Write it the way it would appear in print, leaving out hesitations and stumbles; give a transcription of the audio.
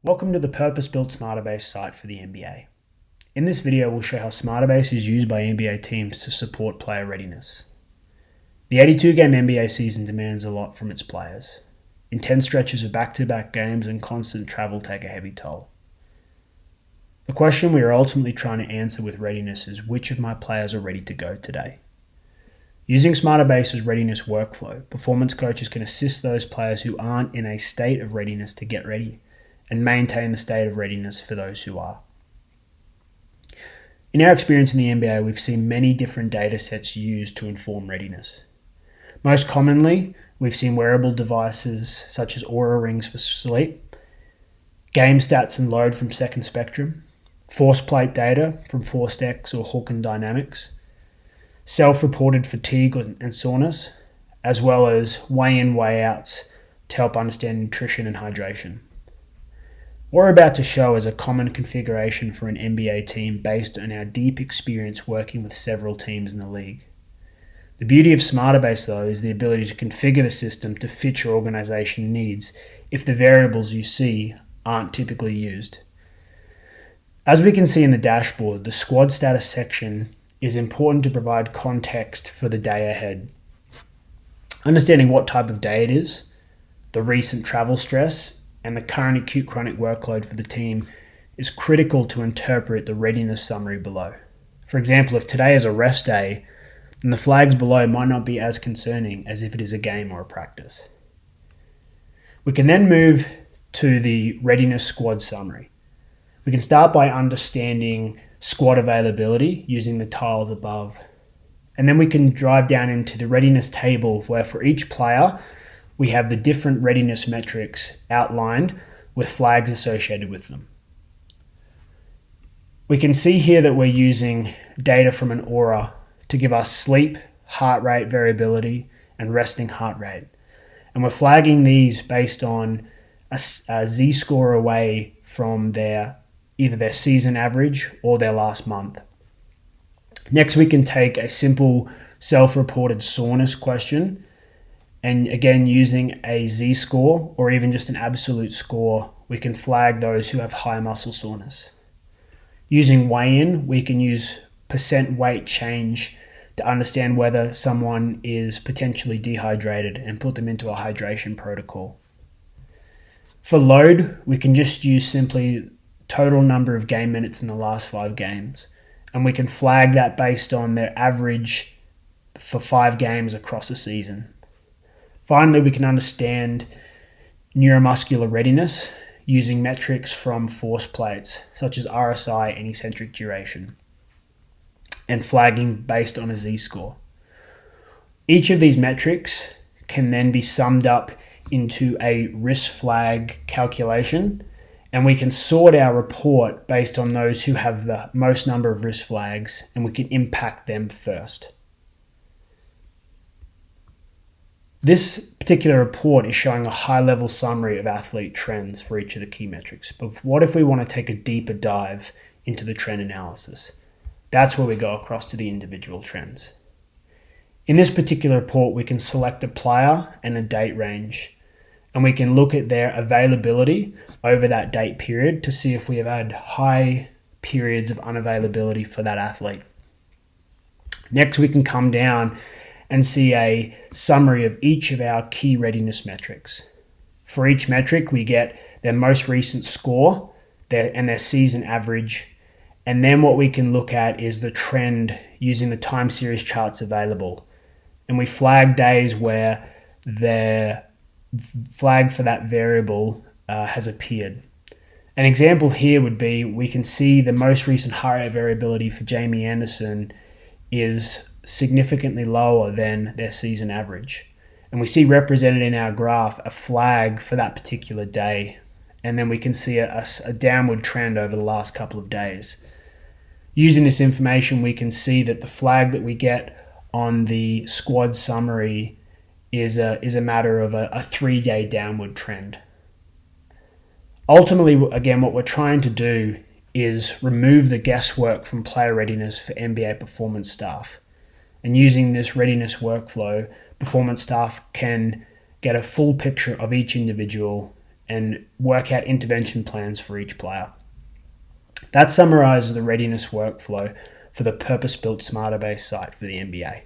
Welcome to the purpose-built Smartabase site for the NBA. In this video, we'll show how Smartabase is used by NBA teams to support player readiness. The 82-game NBA season demands a lot from its players. Intense stretches of back-to-back games and constant travel take a heavy toll. The question we are ultimately trying to answer with readiness is, which of my players are ready to go today? Using Smartabase's readiness workflow, performance coaches can assist those players who aren't in a state of readiness to get ready and maintain the state of readiness for those who are. In our experience in the NBA, we've seen many different data sets used to inform readiness. Most commonly, we've seen wearable devices such as Oura rings for sleep, game stats and load from Second Spectrum, force plate data from ForceX or Hawken Dynamics, self-reported fatigue and soreness, as well as weigh-in, weigh-outs to help understand nutrition and hydration. What we're about to show is a common configuration for an NBA team based on our deep experience working with several teams in the league. The beauty of Smartabase, though, is the ability to configure the system to fit your organization needs if the variables you see aren't typically used. As we can see in the dashboard, the squad status section is important to provide context for the day ahead. Understanding what type of day it is, the recent travel stress, and the current acute chronic workload for the team is critical to interpret the readiness summary below. For example, if today is a rest day, then the flags below might not be as concerning as if it is a game or a practice. We can then move to the readiness squad summary. We can start by understanding squad availability using the tiles above. And then we can drive down into the readiness table where for each player, we have the different readiness metrics outlined with flags associated with them. We can see here that we're using data from an Oura to give us sleep, heart rate variability, and resting heart rate. And we're flagging these based on a Z-score away from either their season average or their last month. Next, we can take a simple self-reported soreness question, and again, using a Z-score or even just an absolute score, we can flag those who have high muscle soreness. Using weigh-in, we can use percent weight change to understand whether someone is potentially dehydrated and put them into a hydration protocol. For load, we can just use simply total number of game minutes in the last 5 games, and we can flag that based on their average for 5 games across a season. Finally, we can understand neuromuscular readiness using metrics from force plates, such as RSI and eccentric duration, and flagging based on a Z-score. Each of these metrics can then be summed up into a risk flag calculation, and we can sort our report based on those who have the most number of risk flags, and we can impact them first. This particular report is showing a high-level summary of athlete trends for each of the key metrics. But what if we want to take a deeper dive into the trend analysis? That's where we go across to the individual trends. In this particular report, we can select a player and a date range, and we can look at their availability over that date period to see if we have had high periods of unavailability for that athlete. Next, we can come down and see a summary of each of our key readiness metrics. For each metric, we get their most recent score and their season average. And then what we can look at is the trend using the time series charts available. And we flag days where the flag for that variable has appeared. An example here would be, we can see the most recent heart rate variability for Jamie Anderson is significantly lower than their season average. And we see represented in our graph a flag for that particular day. And then we can see a downward trend over the last couple of days. Using this information, we can see that the flag that we get on the squad summary is a matter of a 3-day downward trend. Ultimately, again, what we're trying to do is remove the guesswork from player readiness for NBA performance staff. And using this readiness workflow, performance staff can get a full picture of each individual and work out intervention plans for each player. That summarizes the readiness workflow for the purpose-built Smartabase site for the NBA.